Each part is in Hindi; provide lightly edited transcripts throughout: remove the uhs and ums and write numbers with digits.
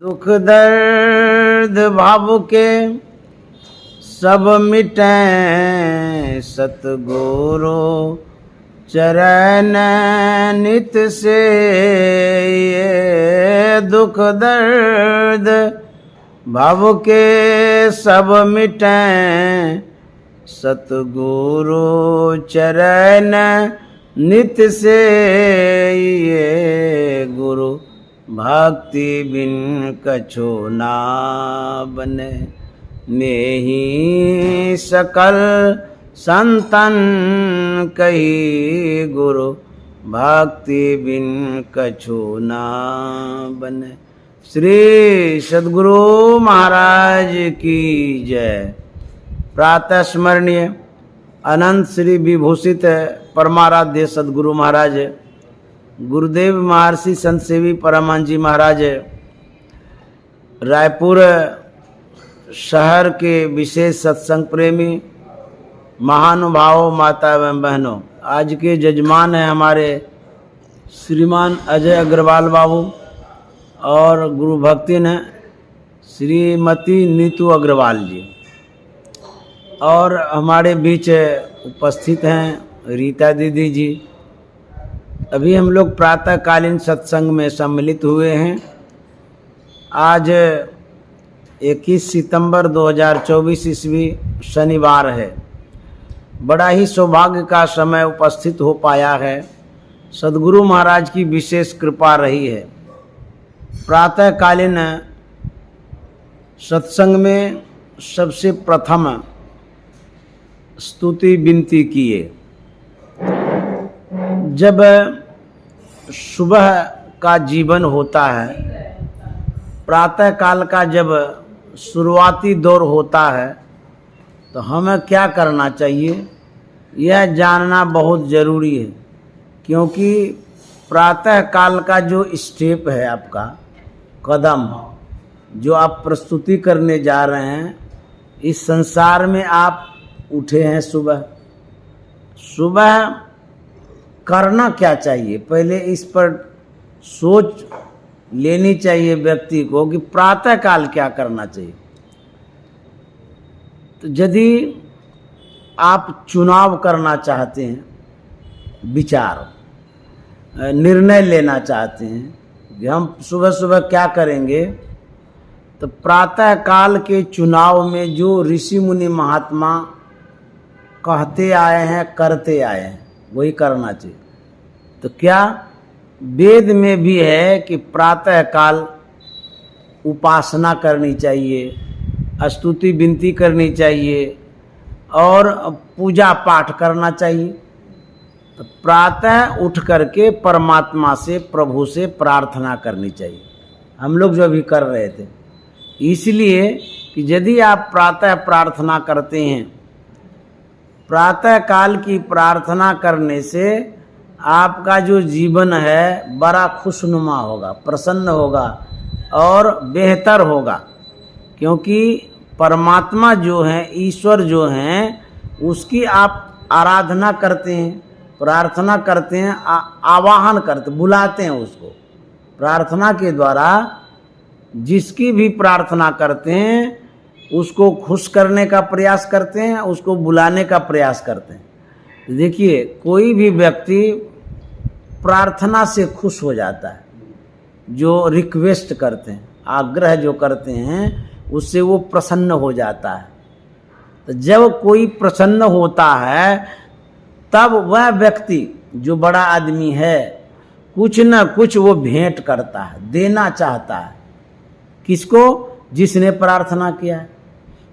दुख दर्द भाव के सब मिटें सतगुरु चरण नित से। ये दुख दर्द भाव के सब मिटें सतगुरु चरण नित से। ये गुरु भक्ति बिन कछु ना बने। नेहि सकल संतन कही गुरु भक्ति बिन कछु ना बने। श्री सद्गुरु महाराज की जय। प्रातः स्मरणीय अनंत श्री विभूषित परमाराध्य सद्गुरु महाराज गुरुदेव महर्षि संत सेवी परमानंद जी महाराज रायपुर शहर के विशेष सत्संग प्रेमी महानुभावों, माता एवं बहनों, आज के जजमान हैं हमारे श्रीमान अजय अग्रवाल बाबू और गुरु भक्तिन है श्रीमती नीतू अग्रवाल जी, और हमारे बीच उपस्थित हैं रीता दीदी जी। अभी हम लोग प्रातःकालीन सत्संग में सम्मिलित हुए हैं। आज 21 सितंबर 2024 ईस्वी शनिवार है। बड़ा ही सौभाग्य का समय उपस्थित हो पाया है। सद्गुरु महाराज की विशेष कृपा रही है। प्रातःकालीन सत्संग में सबसे प्रथम स्तुति विनती किए। जब सुबह का जीवन होता है, प्रातः काल का जब शुरुआती दौर होता है, तो हमें क्या करना चाहिए यह जानना बहुत ज़रूरी है। क्योंकि प्रातः काल का जो स्टेप है, आपका कदम जो आप प्रस्तुति करने जा रहे हैं, इस संसार में आप उठे हैं सुबह। सुबह करना क्या चाहिए, पहले इस पर सोच लेनी चाहिए व्यक्ति को कि प्रातः काल क्या करना चाहिए। तो यदि आप चुनाव करना चाहते हैं, विचार निर्णय लेना चाहते हैं कि हम सुबह सुबह क्या करेंगे, तो प्रातः काल के चुनाव में जो ऋषि मुनि महात्मा कहते आए हैं, करते आए हैं, वही करना चाहिए। तो क्या वेद में भी है कि प्रातः काल उपासना करनी चाहिए, स्तुति विनती करनी चाहिए और पूजा पाठ करना चाहिए। तो प्रातः उठ करके परमात्मा से, प्रभु से प्रार्थना करनी चाहिए। हम लोग जो अभी कर रहे थे, इसलिए कि यदि आप प्रातः प्रार्थना करते हैं, प्रातः काल की प्रार्थना करने से आपका जो जीवन है बड़ा खुशनुमा होगा, प्रसन्न होगा और बेहतर होगा। क्योंकि परमात्मा जो है, ईश्वर जो हैं, उसकी आप आराधना करते हैं, प्रार्थना करते हैं, आवाहन करते, बुलाते हैं उसको। प्रार्थना के द्वारा जिसकी भी प्रार्थना करते हैं उसको खुश करने का प्रयास करते हैं, उसको बुलाने का प्रयास करते हैं। देखिए, कोई भी व्यक्ति प्रार्थना से खुश हो जाता है। जो रिक्वेस्ट करते हैं, आग्रह जो करते हैं, उससे वो प्रसन्न हो जाता है। तो जब कोई प्रसन्न होता है, तब वह व्यक्ति जो बड़ा आदमी है, कुछ न कुछ वो भेंट करता है, देना चाहता है। किसको? जिसने प्रार्थना किया है।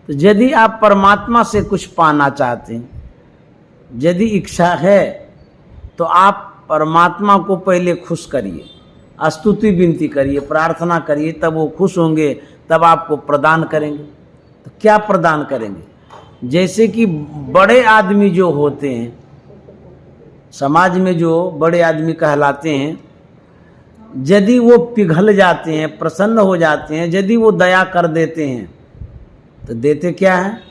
तो यदि आप परमात्मा से कुछ पाना चाहते हैं, यदि इच्छा है, तो आप परमात्मा को पहले खुश करिए, स्तुति विनती करिए, प्रार्थना करिए, तब वो खुश होंगे, तब आपको प्रदान करेंगे। तो क्या प्रदान करेंगे? जैसे कि बड़े आदमी जो होते हैं, समाज में जो बड़े आदमी कहलाते हैं, यदि वो पिघल जाते हैं, प्रसन्न हो जाते हैं, यदि वो दया कर देते हैं, तो देते क्या हैं?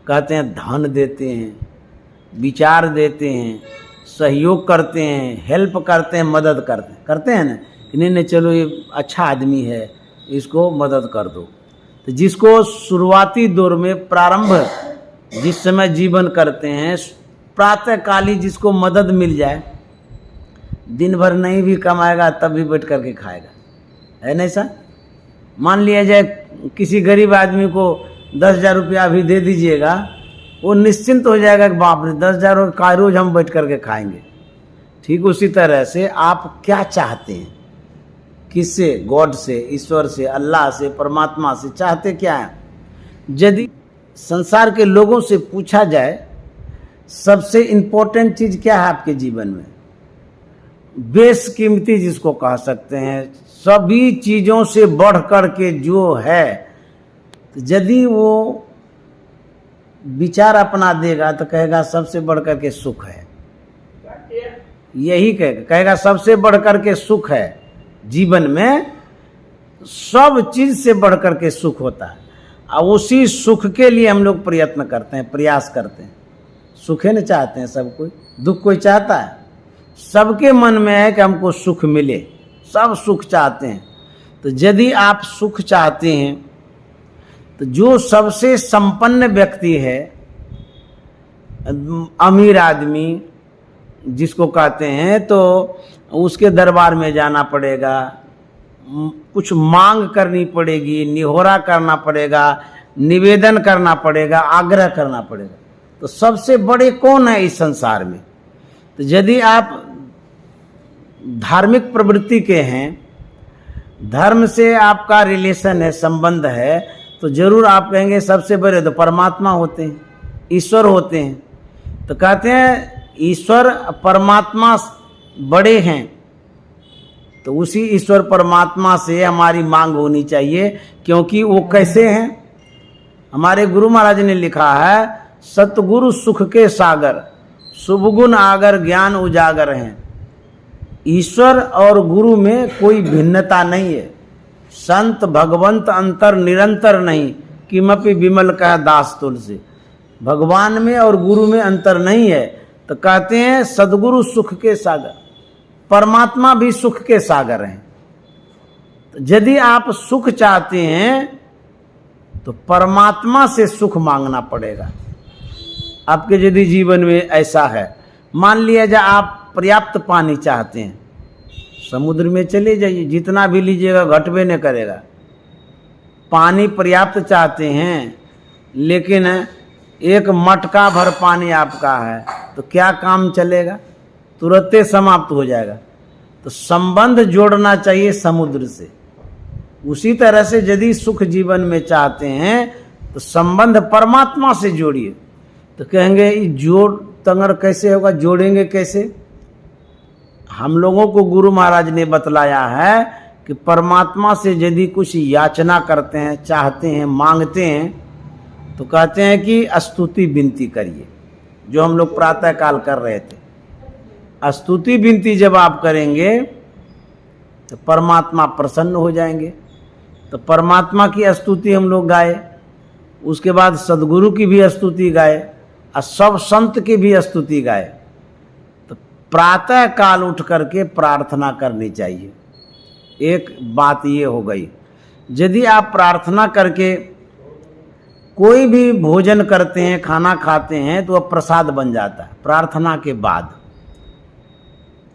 कहते हैं धन देते हैं, विचार देते हैं, सहयोग करते हैं, हेल्प करते हैं, मदद करते हैं ना कि नहीं चलो ये अच्छा आदमी है, इसको मदद कर दो। तो जिसको शुरुआती दौर में प्रारंभ जिस समय जीवन करते हैं, प्रातःकाली जिसको मदद मिल जाए, दिन भर नहीं भी कमाएगा तब भी बैठ करके खाएगा, है नहीं सर? मान लिया जाए किसी गरीब आदमी को 10,000 रुपया भी दे दीजिएगा, वो निश्चिंत हो जाएगा कि बाप रे 10,000 का रोज हम बैठ करके खाएंगे। ठीक उसी तरह से आप क्या चाहते हैं, किससे? गॉड से, ईश्वर से, अल्लाह से, परमात्मा से चाहते क्या है? यदि संसार के लोगों से पूछा जाए सबसे इम्पोर्टेंट चीज क्या है आपके जीवन में, बेशकीमती जिसको कह सकते हैं, सभी चीजों से बढ़ कर के जो है, तो यदि वो विचार अपना देगा तो कहेगा सबसे बढ़ कर के सुख है। यही कहेगा सबसे बढ़ कर के सुख है। जीवन में सब चीज से बढ़ कर के सुख होता है, और उसी सुख के लिए हम लोग प्रयत्न करते हैं, प्रयास करते हैं। सुखे न चाहते हैं सब कोई, दुख कोई चाहता है? सबके मन में है कि हमको सुख मिले, सब सुख चाहते हैं। तो यदि आप सुख चाहते हैं तो जो सबसे संपन्न व्यक्ति है, अमीर आदमी जिसको कहते हैं, तो उसके दरबार में जाना पड़ेगा, कुछ मांग करनी पड़ेगी, निहोरा करना पड़ेगा, निवेदन करना पड़ेगा, आग्रह करना पड़ेगा। तो सबसे बड़े कौन है इस संसार में? तो यदि आप धार्मिक प्रवृत्ति के हैं, धर्म से आपका रिलेशन है, संबंध है, तो जरूर आप कहेंगे सबसे बड़े तो परमात्मा होते हैं, ईश्वर होते हैं। तो कहते हैं ईश्वर परमात्मा बड़े हैं, तो उसी ईश्वर परमात्मा से हमारी मांग होनी चाहिए, क्योंकि वो कैसे हैं? हमारे गुरु महाराज ने लिखा है, सतगुरु सुख के सागर, शुभ गुण आगर ज्ञान उजागर हैं। ईश्वर और गुरु में कोई भिन्नता नहीं है। संत भगवंत अंतर निरंतर नहीं, किमपि विमल कह दास तुलसी। भगवान में और गुरु में अंतर नहीं है। तो कहते हैं सदगुरु सुख के सागर, परमात्मा भी सुख के सागर हैं। तो यदि आप सुख चाहते हैं तो परमात्मा से सुख मांगना पड़ेगा आपके। यदि जीवन में ऐसा है, मान लिया जाए आप पर्याप्त पानी चाहते हैं, समुद्र में चले जाइए, जितना भी लीजिएगा घटबे नहीं करेगा। पानी पर्याप्त चाहते हैं, लेकिन एक मटका भर पानी आपका है, तो क्या काम चलेगा? तुरंत समाप्त हो जाएगा। तो संबंध जोड़ना चाहिए समुद्र से। उसी तरह से यदि सुख जीवन में चाहते हैं तो संबंध परमात्मा से जोड़िए। तो कहेंगे जोड़ तंगर कैसे होगा, जोड़ेंगे कैसे? हम लोगों को गुरु महाराज ने बतलाया है कि परमात्मा से यदि कुछ याचना करते हैं, चाहते हैं, मांगते हैं, तो कहते हैं कि स्तुति विनती करिए, जो हम लोग प्रातः काल कर रहे थे। स्तुति विनती जब आप करेंगे तो परमात्मा प्रसन्न हो जाएंगे। तो परमात्मा की स्तुति हम लोग गाए, उसके बाद सदगुरु की भी स्तुति गाए, और सब संत की भी स्तुति गाए। तो प्रातः काल उठ करके प्रार्थना करनी चाहिए। एक बात ये हो गई। यदि आप प्रार्थना करके कोई भी भोजन करते हैं, खाना खाते हैं, तो वह प्रसाद बन जाता है प्रार्थना के बाद।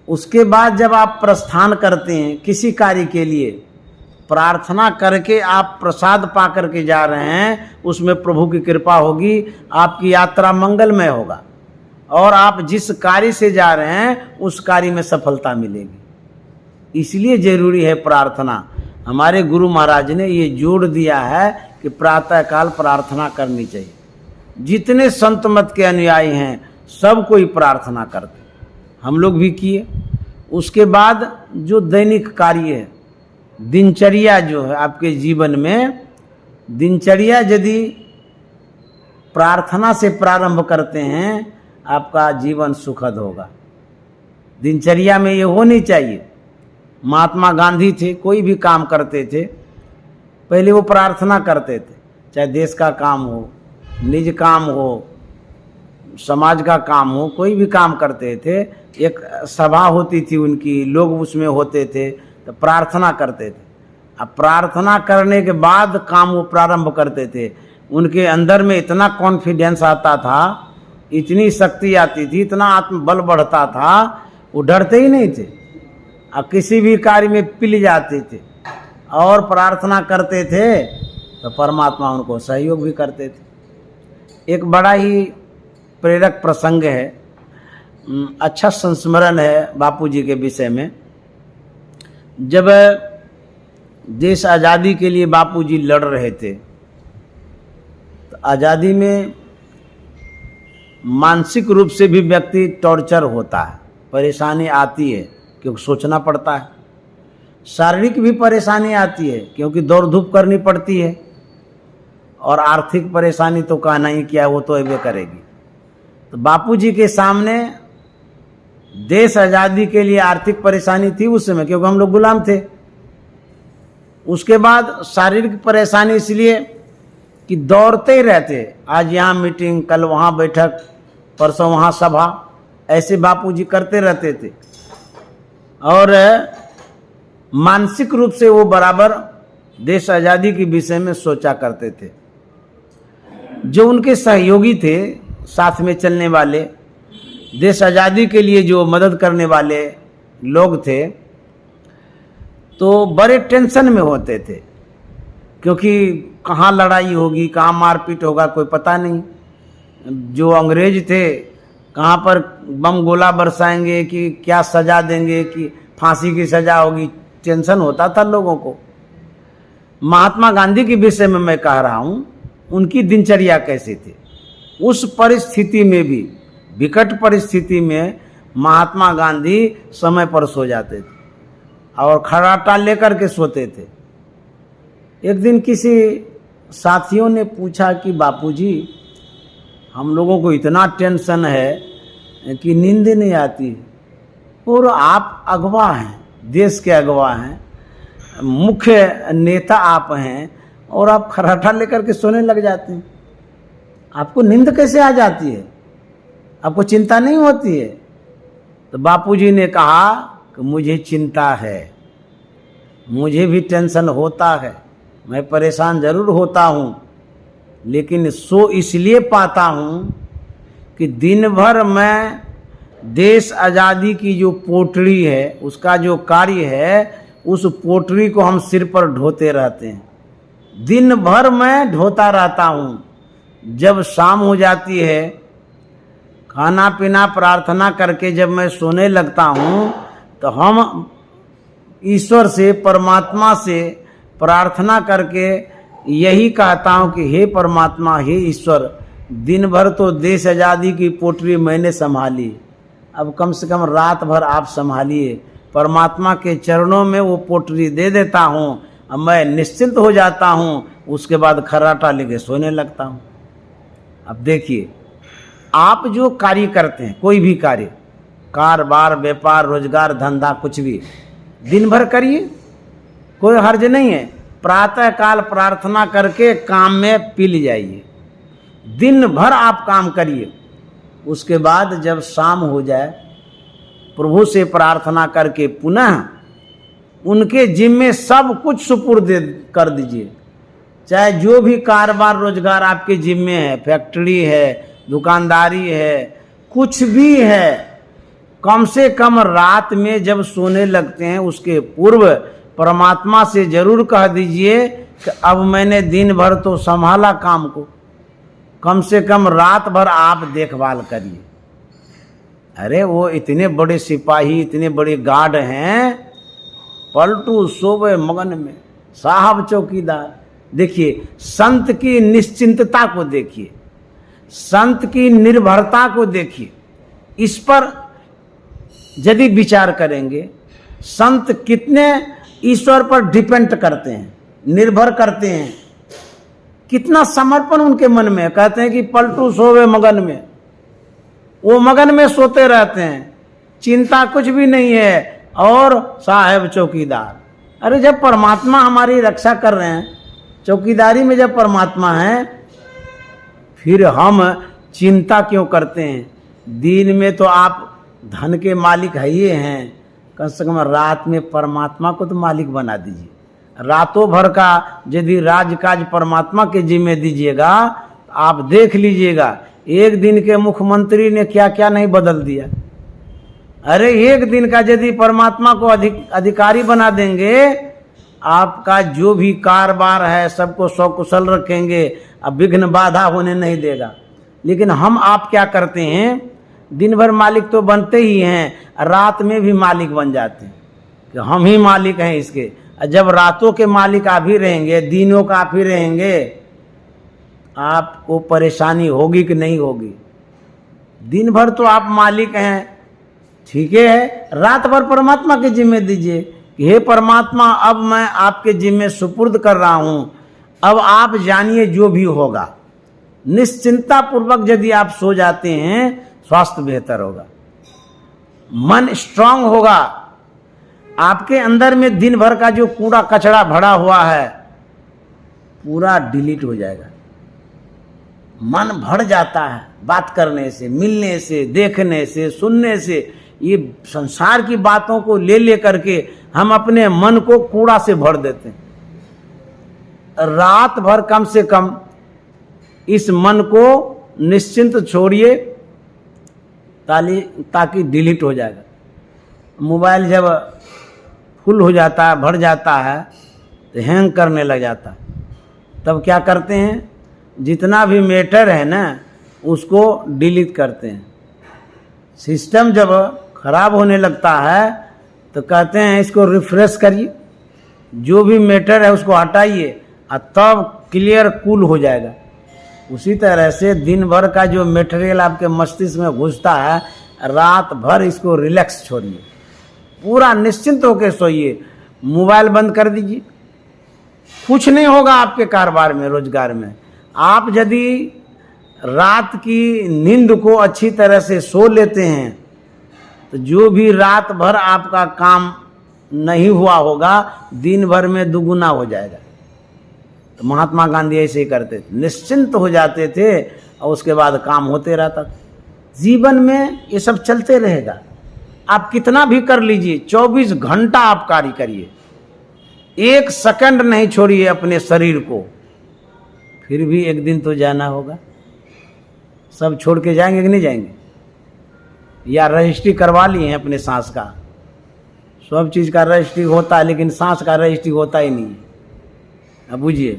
उसके बाद जब आप प्रस्थान करते हैं किसी कार्य के लिए, प्रार्थना करके आप प्रसाद पा करके जा रहे हैं, उसमें प्रभु की कृपा होगी, आपकी यात्रा मंगलमय होगा, और आप जिस कार्य से जा रहे हैं उस कार्य में सफलता मिलेगी। इसलिए जरूरी है प्रार्थना। हमारे गुरु महाराज ने ये जोड़ दिया है कि प्रातः काल प्रार्थना करनी चाहिए। जितने संत मत के अनुयायी हैं सब कोई प्रार्थना करते, हम लोग भी किए। उसके बाद जो दैनिक कार्य है, दिनचर्या जो है आपके जीवन में, दिनचर्या यदि प्रार्थना से प्रारंभ करते हैं, आपका जीवन सुखद होगा। दिनचर्या में ये होनी चाहिए। महात्मा गांधी थे, कोई भी काम करते थे पहले वो प्रार्थना करते थे, चाहे देश का काम हो, निज काम हो, समाज का काम हो, कोई भी काम करते थे। एक सभा होती थी उनकी, लोग उसमें होते थे, तो प्रार्थना करते थे। अब प्रार्थना करने के बाद काम वो प्रारंभ करते थे। उनके अंदर में इतना कॉन्फिडेंस आता था, इतनी शक्ति आती थी, इतना आत्मबल बढ़ता था, वो डरते ही नहीं थे और किसी भी कार्य में पिल जाते थे और प्रार्थना करते थे तो परमात्मा उनको सहयोग भी करते थे। एक बड़ा ही प्रेरक प्रसंग है, अच्छा संस्मरण है बापूजी के विषय में। जब देश आज़ादी के लिए बापूजी लड़ रहे थे तो आज़ादी में मानसिक रूप से भी व्यक्ति टॉर्चर होता है, परेशानी आती है क्योंकि सोचना पड़ता है। शारीरिक भी परेशानी आती है क्योंकि दौड़ धूप करनी पड़ती है, और आर्थिक परेशानी तो कहना ही क्या, वो तो अबे करेगी। तो बापूजी के सामने देश आज़ादी के लिए आर्थिक परेशानी थी उस समय, क्योंकि हम लोग गुलाम थे। उसके बाद शारीरिक परेशानी इसलिए कि दौड़ते ही रहते, आज यहाँ मीटिंग, कल वहाँ बैठक, परसों वहाँ सभा, ऐसे बापूजी करते रहते थे। और मानसिक रूप से वो बराबर देश आज़ादी के विषय में सोचा करते थे। जो उनके सहयोगी थे, साथ में चलने वाले, देश आज़ादी के लिए जो मदद करने वाले लोग थे, तो बड़े टेंशन में होते थे क्योंकि कहाँ लड़ाई होगी, कहाँ मारपीट होगा, कोई पता नहीं। जो अंग्रेज थे कहाँ पर बम गोला बरसाएंगे कि क्या सजा देंगे, कि फांसी की सजा होगी, टेंशन होता था लोगों को। महात्मा गांधी के विषय में मैं कह रहा हूँ, उनकी दिनचर्या कैसी थी। उस परिस्थिति में भी, विकट परिस्थिति में, महात्मा गांधी समय पर सो जाते थे और खर्राटा लेकर के सोते थे। एक दिन किसी साथियों ने पूछा कि बापूजी, हम लोगों को इतना टेंशन है कि नींद नहीं आती, और आप अगवा हैं, देश के अगवा हैं, मुख्य नेता आप हैं, और आप खर्राटा लेकर के सोने लग जाते हैं, आपको नींद कैसे आ जाती है, आपको चिंता नहीं होती है? तो बापूजी ने कहा कि मुझे चिंता है, मुझे भी टेंशन होता है, मैं परेशान जरूर होता हूँ, लेकिन सो इसलिए पाता हूँ कि दिन भर मैं देश आज़ादी की जो पोटली है, उसका जो कार्य है, उस पोटली को हम सिर पर ढोते रहते हैं। दिन भर मैं ढोता रहता हूँ। जब शाम हो जाती है, खाना पीना प्रार्थना करके जब मैं सोने लगता हूँ, तो हम ईश्वर से, परमात्मा से प्रार्थना करके यही कहता हूँ कि हे परमात्मा, हे ईश्वर, दिन भर तो देश आज़ादी की पोटली मैंने संभाली, अब कम से कम रात भर आप संभालिए। परमात्मा के चरणों में वो पोटली दे देता हूँ, अब मैं निश्चिंत हो जाता हूँ। उसके बाद खर्राटा लेके सोने लगता हूँ। अब देखिए, आप जो कार्य करते हैं, कोई भी कार्य, कारोबार, व्यापार, रोजगार, धंधा, कुछ भी, दिन भर करिए, कोई हर्ज नहीं है। प्रातः काल प्रार्थना करके काम में पिल जाइए, दिन भर आप काम करिए। उसके बाद जब शाम हो जाए, प्रभु से प्रार्थना करके पुनः उनके जिम्मे सब कुछ सुपुर्द कर दीजिए। चाहे जो भी कारोबार रोजगार आपके जिम्मे है, फैक्ट्री है, दुकानदारी है, कुछ भी है, कम से कम रात में जब सोने लगते हैं उसके पूर्व परमात्मा से जरूर कह दीजिए कि अब मैंने दिन भर तो संभाला काम को, कम से कम रात भर आप देखभाल करिए। अरे वो इतने बड़े सिपाही, इतने बड़े गार्ड हैं, पलटू सोवे मगन में, साहब चौकीदार। देखिए, संत की निश्चिंतता को देखिए, संत की निर्भरता को देखिए। इस पर यदि विचार करेंगे, संत कितने ईश्वर पर डिपेंड करते हैं, निर्भर करते हैं, कितना समर्पण उनके मन में। कहते हैं कि पलटू सोवे मगन में, वो मगन में सोते रहते हैं, चिंता कुछ भी नहीं है, और साहेब चौकीदार। अरे जब परमात्मा हमारी रक्षा कर रहे हैं, चौकीदारी में जब परमात्मा है, फिर हम चिंता क्यों करते हैं? दिन में तो आप धन के मालिक है ही हैं, कम से कम रात में परमात्मा को तो मालिक बना दीजिए। रातों भर का यदि राजकाज परमात्मा के जिम्मे दीजिएगा, आप देख लीजिएगा एक दिन के मुख्यमंत्री ने क्या क्या नहीं बदल दिया। अरे एक दिन का यदि परमात्मा को अधिकारी बना देंगे, आपका जो भी कारोबार है सबको सकुशल रखेंगे, अब विघ्न बाधा होने नहीं देगा। लेकिन हम आप क्या करते हैं, दिन भर मालिक तो बनते ही हैं, रात में भी मालिक बन जाते हैं कि हम ही मालिक हैं इसके। जब रातों के मालिक आप ही रहेंगे, दिनों का आप ही रहेंगे, आपको परेशानी होगी कि नहीं होगी? दिन भर तो आप मालिक हैं, ठीक है, रात भर परमात्मा के जिम्मे दीजिए कि हे परमात्मा, अब मैं आपके जिम्मे सुपुर्द कर रहा हूं, अब आप जानिए जो भी होगा। निश्चिंता पूर्वक यदि आप सो जाते हैं, स्वास्थ्य बेहतर होगा, मन स्ट्रांग होगा, आपके अंदर में दिन भर का जो कूड़ा कचरा भरा हुआ है पूरा डिलीट हो जाएगा। मन भर जाता है बात करने से, मिलने से, देखने से, सुनने से। ये संसार की बातों को ले करके हम अपने मन को कूड़ा से भर देते हैं। रात भर कम से कम इस मन को निश्चिंत छोड़िए, ताकि डिलीट हो जाएगा। मोबाइल जब फुल हो जाता है, भर जाता है, तो हैंग करने लग जाता है। तब क्या करते हैं, जितना भी मैटर है ना उसको डिलीट करते हैं। सिस्टम जब खराब होने लगता है तो कहते हैं इसको रिफ्रेश करिए, जो भी मैटर है उसको हटाइए, और तब क्लियर कूल हो जाएगा। उसी तरह से दिन भर का जो मटेरियल आपके मस्तिष्क में घुसता है, रात भर इसको रिलैक्स छोड़िए, पूरा निश्चिंत होकर सोइए। मोबाइल बंद कर दीजिए, कुछ नहीं होगा आपके कारोबार में, रोजगार में। आप यदि रात की नींद को अच्छी तरह से सो लेते हैं तो जो भी रात भर आपका काम नहीं हुआ होगा, दिन भर में दुगुना हो जाएगा। तो महात्मा गांधी ऐसे ही करते थे, निश्चिंत हो जाते थे और उसके बाद काम होते रहता था। जीवन में ये सब चलते रहेगा, आप कितना भी कर लीजिए, 24 घंटा आप कार्य करिए, 1 सेकंड नहीं छोड़िए अपने शरीर को, फिर भी एक दिन तो जाना होगा। सब छोड़ के जाएंगे कि नहीं जाएंगे? या रजिस्ट्री करवा लिए हैं अपने सांस का? सब चीज़ का रजिस्ट्री होता है, लेकिन सांस का रजिस्ट्री होता ही नहीं है। अब बुझिए,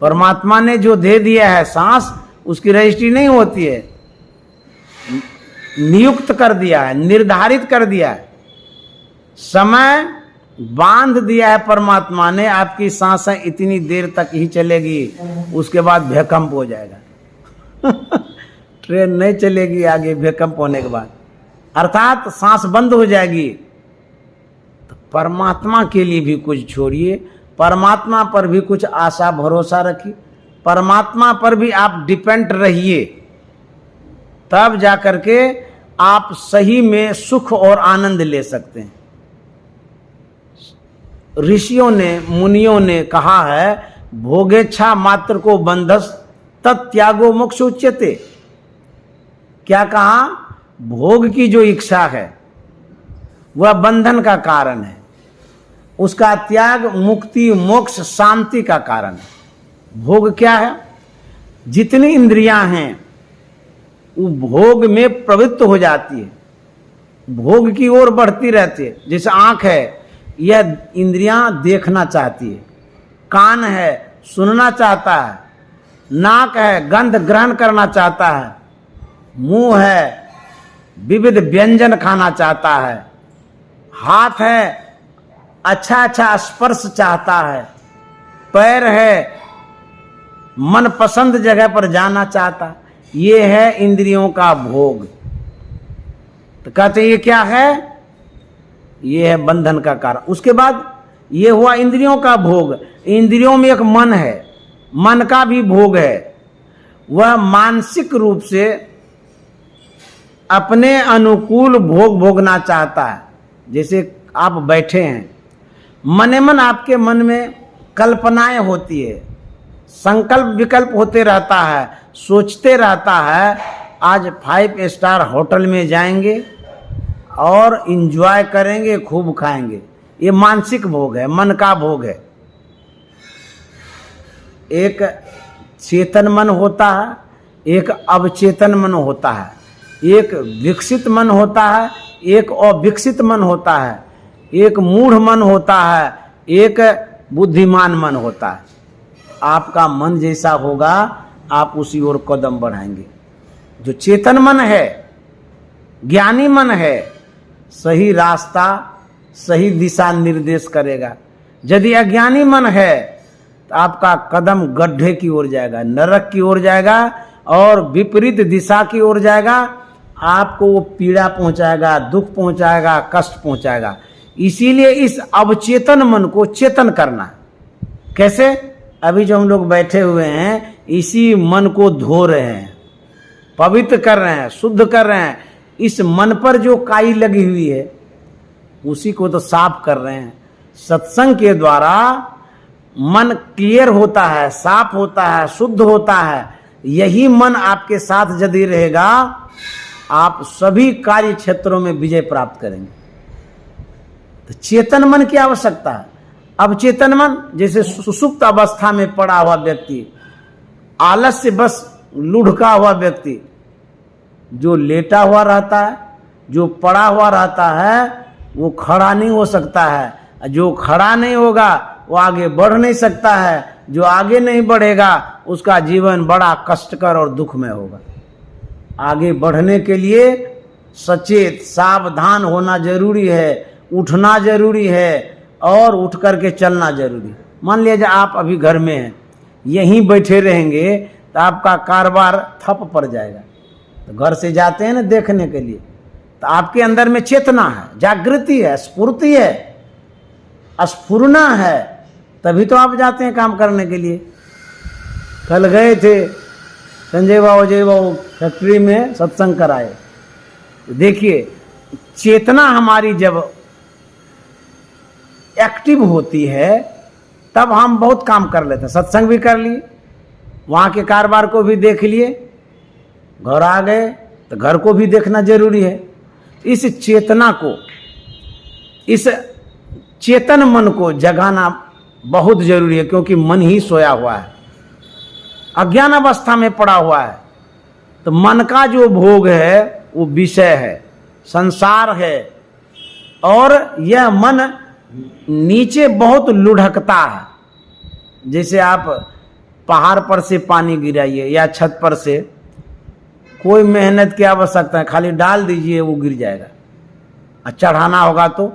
परमात्मा ने जो दे दिया है सांस, उसकी रजिस्ट्री नहीं होती है, नियुक्त कर दिया है, निर्धारित कर दिया है, समय बांध दिया है परमात्मा ने। आपकी सांसें इतनी देर तक ही चलेगी, उसके बाद भूकंप हो जाएगा। ट्रेन नहीं चलेगी आगे भूकंप होने के बाद, अर्थात सांस बंद हो जाएगी। तो परमात्मा के लिए भी कुछ छोड़िए, परमात्मा पर भी कुछ आशा भरोसा रखिए, परमात्मा पर भी आप डिपेंड रहिए, तब जाकर के आप सही में सुख और आनंद ले सकते हैं। ऋषियों ने, मुनियों ने कहा है, भोगेच्छा मात्र को बंधस तत्यागो मोक्ष उच्यते। क्या कहा? भोग की जो इच्छा है वह बंधन का कारण है, उसका त्याग मुक्ति, मोक्ष, शांति का कारण है। भोग क्या है? जितनी इंद्रियां हैं वो भोग में प्रवृत्त हो जाती है, भोग की ओर बढ़ती रहती है। जैसे आंख है, यह इंद्रियां देखना चाहती है, कान है सुनना चाहता है, नाक है गंध ग्रहण करना चाहता है, मुंह है विविध व्यंजन खाना चाहता है, हाथ है अच्छा अच्छा स्पर्श चाहता है, पैर है मन पसंद जगह पर जाना चाहता है। ये है इंद्रियों का भोग। तो कहते हैं ये क्या है? ये है बंधन का कारण। उसके बाद ये हुआ इंद्रियों का भोग। इंद्रियों में एक मन है, मन का भी भोग है। वह मानसिक रूप से अपने अनुकूल भोग भोगना चाहता है। जैसे आप बैठे हैं, मने मन आपके मन में कल्पनाएं होती है, संकल्प विकल्प होते रहता है, सोचते रहता है आज 5 स्टार होटल में जाएंगे और इंजॉय करेंगे, खूब खाएंगे। ये मानसिक भोग है, मन का भोग है। एक चेतन मन होता है, एक अवचेतन मन होता है, एक विकसित मन होता है, एक अविकसित मन होता है, एक मूढ़ मन होता है, एक बुद्धिमान मन होता है। आपका मन जैसा होगा आप उसी ओर कदम बढ़ाएंगे। जो चेतन मन है, ज्ञानी मन है, सही रास्ता सही दिशा निर्देश करेगा। यदि अज्ञानी मन है तो आपका कदम गड्ढे की ओर जाएगा, नरक की ओर जाएगा और विपरीत दिशा की ओर जाएगा। आपको वो पीड़ा पहुंचाएगा, दुख पहुंचाएगा, कष्ट पहुंचाएगा। इसीलिए इस अवचेतन मन को चेतन करना। कैसे? अभी जो हम लोग बैठे हुए हैं इसी मन को धो रहे हैं, पवित्र कर रहे हैं, शुद्ध कर रहे हैं। इस मन पर जो काई लगी हुई है उसी को तो साफ कर रहे हैं। सत्संग के द्वारा मन क्लियर होता है, साफ होता है, शुद्ध होता है। यही मन आपके साथ यदि रहेगा आप सभी कार्य क्षेत्रों में विजय प्राप्त करेंगे। तो चेतन मन की आवश्यकता है। अब चेतन मन जैसे सुसुप्त अवस्था में पड़ा हुआ व्यक्ति, आलस से बस लुढ़का हुआ व्यक्ति, जो लेटा हुआ रहता है, जो पड़ा हुआ रहता है, वो खड़ा नहीं हो सकता है। जो खड़ा नहीं होगा वो आगे बढ़ नहीं सकता है। जो आगे नहीं बढ़ेगा उसका जीवन बड़ा कष्टकर और दुखमय होगा। आगे बढ़ने के लिए सचेत सावधान होना जरूरी है, उठना जरूरी है और उठ करके चलना जरूरी है। मान लीजिए आप अभी घर में हैं, यहीं बैठे रहेंगे तो आपका कारोबार ठप पड़ जाएगा। तो घर से जाते हैं ना देखने के लिए, तो आपके अंदर में चेतना है, जागृति है, स्फूर्ति है, स्फुरना है, तभी तो आप जाते हैं काम करने के लिए। कल गए थे संजय बाबू अजय बाबू फैक्ट्री में सत्संग कराए। देखिए चेतना हमारी जब एक्टिव होती है तब हम बहुत काम कर लेते हैं। सत्संग भी कर लिए, वहाँ के कारोबार को भी देख लिए, घर आ गए तो घर को भी देखना जरूरी है। इस चेतना को, इस चेतन मन को जगाना बहुत जरूरी है, क्योंकि मन ही सोया हुआ है, अज्ञान अवस्था में पड़ा हुआ है। तो मन का जो भोग है वो विषय है, संसार है, और यह मन नीचे बहुत लुढ़कता है। जैसे आप पहाड़ पर से पानी गिराइए या छत पर से, कोई मेहनत की आवश्यकता है, खाली डाल दीजिए वो गिर जाएगा। और चढ़ाना होगा तो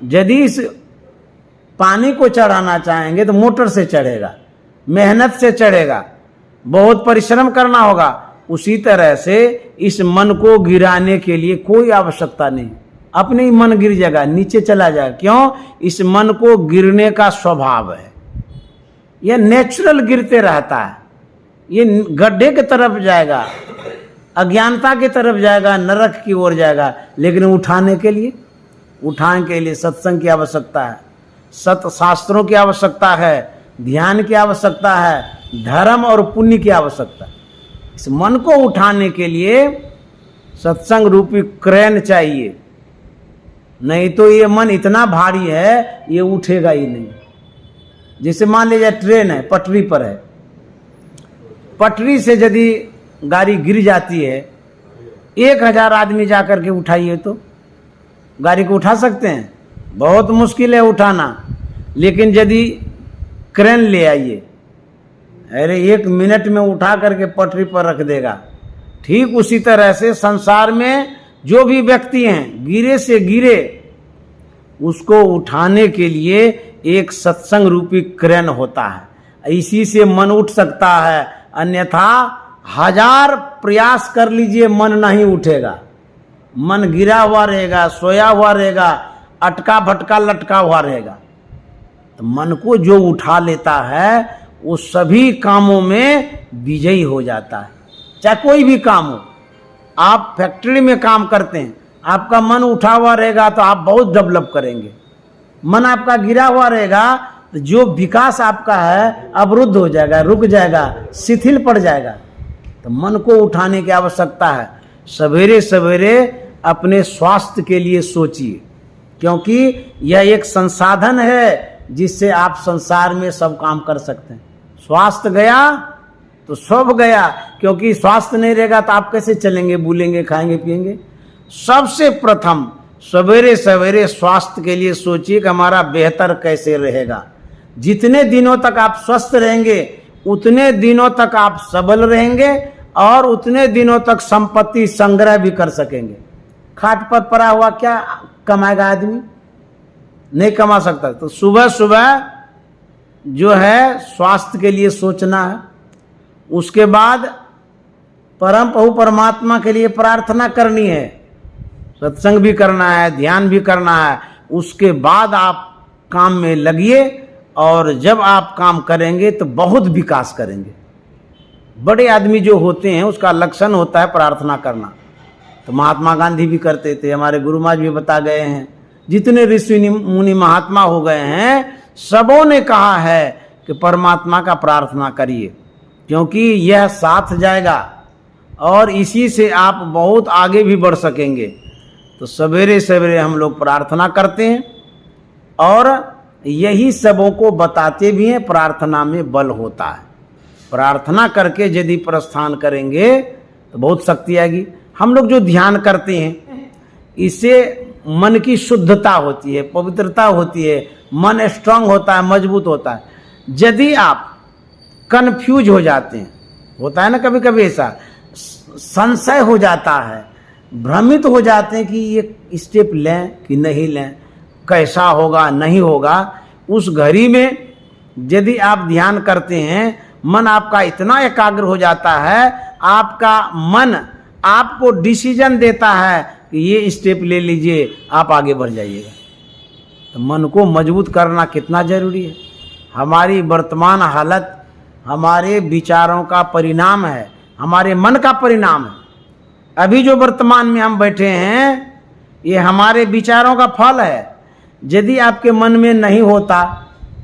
यदि इस पानी को चढ़ाना चाहेंगे तो मोटर से चढ़ेगा, मेहनत से चढ़ेगा, बहुत परिश्रम करना होगा। उसी तरह से इस मन को गिराने के लिए कोई आवश्यकता नहीं, अपने ही मन गिर जाएगा, नीचे चला जाएगा। क्यों? इस मन को गिरने का स्वभाव है, यह नेचुरल गिरते रहता है। ये गड्ढे की तरफ जाएगा, अज्ञानता की तरफ जाएगा, नरक की ओर जाएगा। लेकिन उठाने के लिए सत्संग की आवश्यकता है, सत्य शास्त्रों की आवश्यकता है, ध्यान की आवश्यकता है, धर्म और पुण्य की आवश्यकता है। इस मन को उठाने के लिए सत्संग रूपी क्रेन चाहिए, नहीं तो ये मन इतना भारी है ये उठेगा ही नहीं। जैसे मान लीजिए ट्रेन है, पटरी पर है, पटरी से यदि गाड़ी गिर जाती है, 1000 आदमी जाकर के उठाइए तो गाड़ी को उठा सकते हैं? बहुत मुश्किल है उठाना। लेकिन यदि क्रेन ले आइए, अरे 1 मिनट में उठा करके पटरी पर रख देगा। ठीक उसी तरह से संसार में जो भी व्यक्ति हैं, गिरे से गिरे, उसको उठाने के लिए एक सत्संग रूपी क्रेन होता है। इसी से मन उठ सकता है, अन्यथा 1000 प्रयास कर लीजिए मन नहीं उठेगा। मन गिरा हुआ रहेगा, सोया हुआ रहेगा, अटका भटका लटका हुआ रहेगा। तो मन को जो उठा लेता है वो सभी कामों में विजयी हो जाता है। चाहे कोई भी काम हो, आप फैक्ट्री में काम करते हैं, आपका मन उठा हुआ रहेगा तो आप बहुत डेवलप करेंगे। मन आपका गिरा हुआ रहेगा तो जो विकास आपका है अवरुद्ध हो जाएगा, रुक जाएगा, शिथिल पड़ जाएगा। तो मन को उठाने की आवश्यकता है। सवेरे सवेरे अपने स्वास्थ्य के लिए सोचिए, क्योंकि यह एक संसाधन है जिससे आप संसार में सब काम कर सकते हैं। स्वास्थ्य गया तो सब गया, क्योंकि स्वास्थ्य नहीं रहेगा तो आप कैसे चलेंगे, बोलेंगे, खाएंगे, पिएंगे। सबसे प्रथम सवेरे सवेरे स्वास्थ्य के लिए सोचिए कि हमारा बेहतर कैसे रहेगा। जितने दिनों तक आप स्वस्थ रहेंगे उतने दिनों तक आप सबल रहेंगे और उतने दिनों तक संपत्ति संग्रह भी कर सकेंगे। खाट पर पड़ा हुआ क्या कमाएगा आदमी, नहीं कमा सकता। तो सुबह सुबह जो है स्वास्थ्य के लिए सोचना है, उसके बाद परम प्रभु परमात्मा के लिए प्रार्थना करनी है, सत्संग भी करना है, ध्यान भी करना है। उसके बाद आप काम में लगिए और जब आप काम करेंगे तो बहुत विकास करेंगे। बड़े आदमी जो होते हैं उसका लक्षण होता है प्रार्थना करना। तो महात्मा गांधी भी करते थे, हमारे गुरु महाराज भी बता गए हैं, जितने ऋषि मुनि महात्मा हो गए हैं सबों ने कहा है कि परमात्मा का प्रार्थना करिए, क्योंकि यह साथ जाएगा और इसी से आप बहुत आगे भी बढ़ सकेंगे। तो सवेरे सवेरे हम लोग प्रार्थना करते हैं और यही सबों को बताते भी हैं, प्रार्थना में बल होता है। प्रार्थना करके यदि प्रस्थान करेंगे तो बहुत शक्ति आएगी। हम लोग जो ध्यान करते हैं इससे मन की शुद्धता होती है, पवित्रता होती है, मन स्ट्रांग होता है, मजबूत होता है। यदि आप कंफ्यूज हो जाते हैं, होता है ना कभी कभी ऐसा, संशय हो जाता है, भ्रमित हो जाते हैं कि ये स्टेप लें कि नहीं लें, कैसा होगा नहीं होगा, उस घड़ी में यदि आप ध्यान करते हैं मन आपका इतना एकाग्र हो जाता है, आपका मन आपको डिसीजन देता है कि ये स्टेप ले लीजिए, आप आगे बढ़ जाइएगा। तो मन को मजबूत करना कितना जरूरी है। हमारी वर्तमान हालत हमारे विचारों का परिणाम है, हमारे मन का परिणाम है। अभी जो वर्तमान में हम बैठे हैं ये हमारे विचारों का फल है। यदि आपके मन में नहीं होता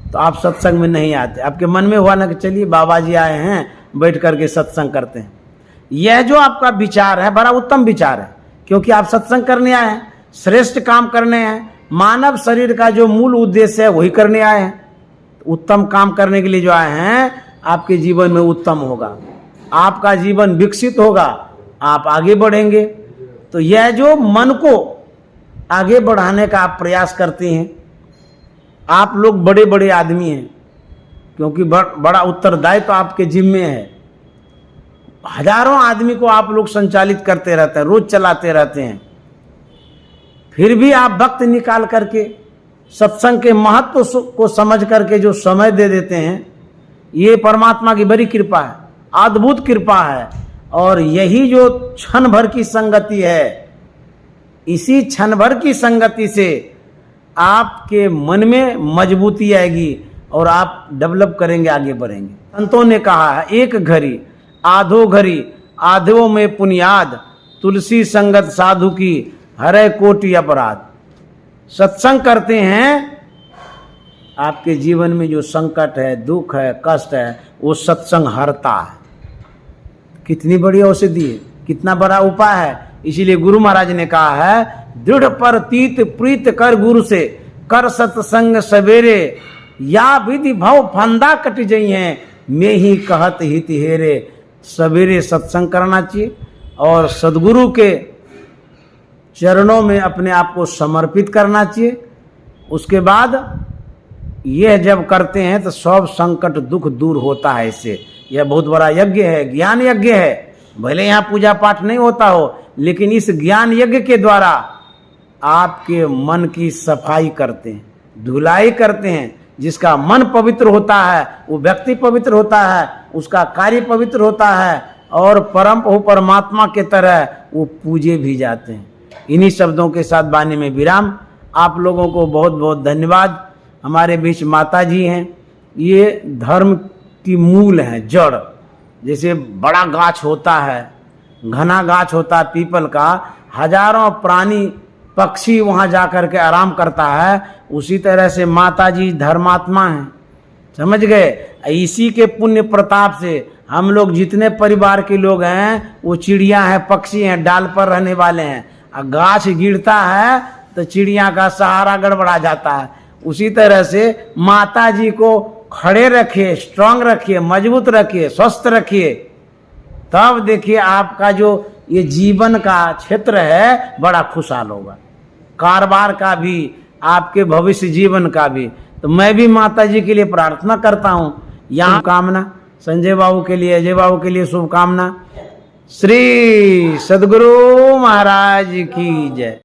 तो आप सत्संग में नहीं आते। आपके मन में हुआ ना कि चलिए बाबा जी आए हैं, बैठ करके सत्संग करते हैं, यह जो आपका विचार है बड़ा उत्तम विचार है, क्योंकि आप सत्संग करने आए हैं, श्रेष्ठ काम करने हैं। मानव शरीर का जो मूल उद्देश्य है वही करने आए हैं। उत्तम काम करने के लिए जो आए हैं, आपके जीवन में उत्तम होगा, आपका जीवन विकसित होगा, आप आगे बढ़ेंगे। तो यह जो मन को आगे बढ़ाने का आप प्रयास करते हैं, आप लोग बड़े बड़े आदमी हैं, क्योंकि बड़ा उत्तरदायित्व तो आपके जिम्मे है। हजारों आदमी को आप लोग संचालित करते रहते हैं, रोज चलाते रहते हैं, फिर भी आप वक्त निकाल करके सत्संग के महत्व को समझ करके जो समय दे देते हैं, ये परमात्मा की बड़ी कृपा है, अद्भुत कृपा है। और यही जो क्षण भर की संगति है, इसी क्षण भर की संगति से आपके मन में मजबूती आएगी और आप डेवलप करेंगे, आगे बढ़ेंगे। संतों ने कहा है, एक घड़ी आधो घड़ी आधो में पुनियाद, तुलसी संगत साधु की हरे कोटि अपराध। सत्संग करते हैं, आपके जीवन में जो संकट है, दुख है, कष्ट है, वो सत्संग हरता है। कितनी बड़ी औषधि है, कितना बड़ा उपाय है। इसीलिए गुरु महाराज ने कहा है, दृढ़ पर तीत प्रीत कर गुरु से, कर सत्संग सवेरे, या विधि भव फंदा कट जई हैं, मैं ही कहत हित हेरे। सवेरे सत्संग करना चाहिए और सदगुरु के चरणों में अपने आप को समर्पित करना चाहिए। उसके बाद यह जब करते हैं तो सब संकट दुख दूर होता है। इससे यह बहुत बड़ा यज्ञ है, ज्ञान यज्ञ है। भले यहाँ पूजा पाठ नहीं होता हो, लेकिन इस ज्ञान यज्ञ के द्वारा आपके मन की सफाई करते हैं, धुलाई करते हैं। जिसका मन पवित्र होता है वो व्यक्ति पवित्र होता है, उसका कार्य पवित्र होता है और परम परमात्मा के तरह वो पूजे भी जाते हैं। इन्हीं शब्दों के साथ वाणी में विराम। आप लोगों को बहुत बहुत धन्यवाद। हमारे बीच माता जी हैं, ये धर्म की मूल है, जड़। जैसे बड़ा गाछ होता है, घना गाछ होता है पीपल का, हजारों प्राणी पक्षी वहाँ जा कर के आराम करता है, उसी तरह से माता जी धर्मात्मा हैं। समझ गए। इसी के पुण्य प्रताप से हम लोग जितने परिवार के लोग हैं वो चिड़िया हैं, पक्षी हैं, डाल पर रहने वाले हैं। गाछ गिरता है तो चिड़िया का सहारा गड़बड़ा जाता है। उसी तरह से माता जी को खड़े रखिए, स्ट्रांग रखिए, मजबूत रखिए, स्वस्थ रखिए, तब देखिए आपका जो ये जीवन का क्षेत्र है बड़ा खुशहाल होगा, कारोबार का भी, आपके भविष्य जीवन का भी। तो मैं भी माता जी के लिए प्रार्थना करता हूँ। यहाँ कामना संजय बाबू के लिए, अजय बाबू के लिए शुभकामना। श्री सद्गुरु महाराज की जय।